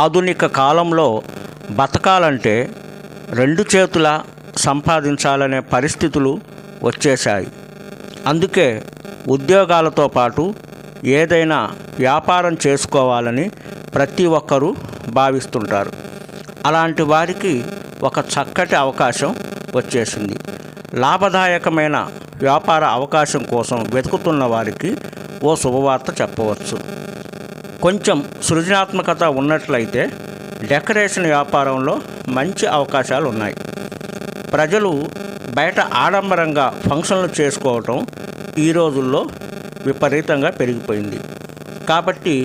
ఆధునిక కాలంలో బతకాలంటే రెండు చేతుల సంపాదించాలనే పరిస్థితులు వచ్చేశాయి. అందుకే ఉద్యోగాలతో పాటు ఏదైనా వ్యాపారం చేసుకోవాలని ప్రతి ఒక్కరూ భావిస్తుంటారు. అలాంటి వారికి ఒక చక్కటి అవకాశం వచ్చేసింది. లాభదాయకమైన వ్యాపార అవకాశం కోసం వెతుకుతున్న వారికి ఓ శుభవార్త చెప్పవచ్చు. కొంచెం సృజనాత్మకత ఉన్నట్లయితే డెకరేషన్ వ్యాపారంలో మంచి అవకాశాలు ఉన్నాయి. ప్రజలు బయట ఆడంబరంగా ఫంక్షన్లు చేసుకోవటం ఈ రోజుల్లో విపరీతంగా పెరిగిపోయింది. కాబట్టి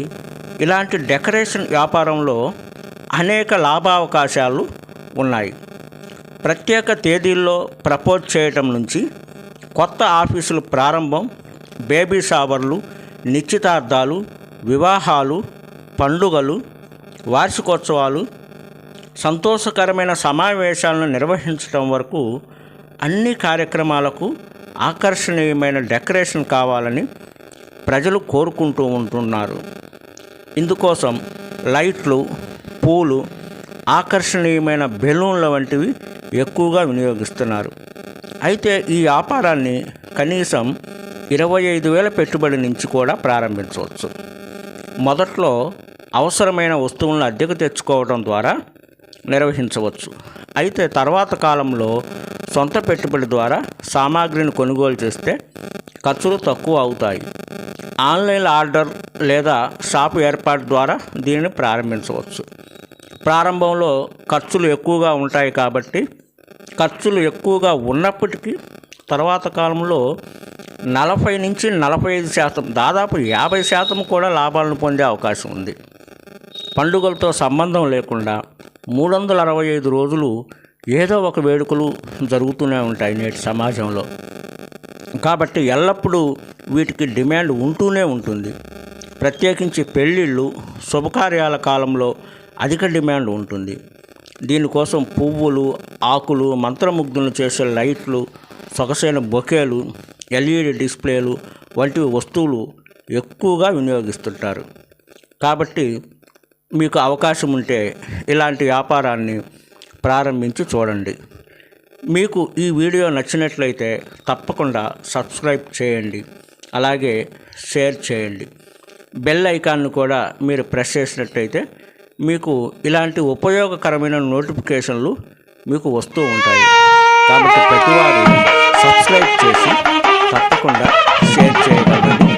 ఇలాంటి డెకరేషన్ వ్యాపారంలో అనేక లాభావకాశాలు ఉన్నాయి. ప్రత్యేక తేదీల్లో ప్రపోజ్ చేయటం నుంచి కొత్త ఆఫీసులు ప్రారంభం, బేబీ షవర్లు, నిశ్చితార్థాలు, వివాహాలు, పండుగలు, వార్షికోత్సవాలు, సంతోషకరమైన సమావేశాలను నిర్వహించడం వరకు అన్ని కార్యక్రమాలకు ఆకర్షణీయమైన డెకరేషన్ కావాలని ప్రజలు కోరుకుంటూ ఉంటున్నారు. ఇందుకోసం లైట్లు, పూలు, ఆకర్షణీయమైన బెలూన్ల వంటివి ఎక్కువగా వినియోగిస్తున్నారు. అయితే ఈ వ్యాపారాన్ని కనీసం 25,000 పెట్టుబడి నుంచి కూడా ప్రారంభించవచ్చు. మొదట్లో అవసరమైన వస్తువులను అద్దెకు తెచ్చుకోవడం ద్వారా నిర్వహించవచ్చు. అయితే తర్వాత కాలంలో సొంత పెట్టుబడి ద్వారా సామాగ్రిని కొనుగోలు చేస్తే ఖర్చులు తక్కువ అవుతాయి. ఆన్లైన్ ఆర్డర్ లేదా షాపు ఏర్పాటు ద్వారా దీనిని ప్రారంభించవచ్చు. ప్రారంభంలో ఖర్చులు ఎక్కువగా ఉంటాయి కాబట్టి ఖర్చులు ఎక్కువగా ఉన్నప్పటికీ తర్వాత కాలంలో 40 నుంచి 45%, దాదాపు 50% కూడా లాభాలను పొందే అవకాశం ఉంది. పండుగలతో సంబంధం లేకుండా 365 రోజులు ఏదో ఒక వేడుకలు జరుగుతూనే ఉంటాయి నేటి సమాజంలో. కాబట్టి ఎల్లప్పుడూ వీటికి డిమాండ్ ఉంటూనే ఉంటుంది. ప్రత్యేకించి పెళ్ళిళ్ళు, శుభకార్యాల కాలంలో అధిక డిమాండ్ ఉంటుంది. దీనికోసం పువ్వులు, ఆకులు, మంత్రముగ్ధులు చేసే లైట్లు, సొగసైన బొకేలు, LED డిస్ప్లేలు వంటి వస్తువులు ఎక్కువగా వినియోగిస్తుంటారు. కాబట్టి మీకు అవకాశం ఉంటే ఇలాంటి వ్యాపారాన్ని ప్రారంభించి చూడండి. మీకు ఈ వీడియో నచ్చినట్లయితే తప్పకుండా సబ్స్క్రైబ్ చేయండి, అలాగే షేర్ చేయండి. బెల్ ఐకాన్ను కూడా మీరు ప్రెస్ చేసినట్లయితే మీకు ఇలాంటి ఉపయోగకరమైన నోటిఫికేషన్లు మీకు వస్తూ ఉంటాయి. కాబట్టి ప్రతివారు సబ్స్క్రైబ్ చేసి తప్పకుండా షేర్ చేయగలరని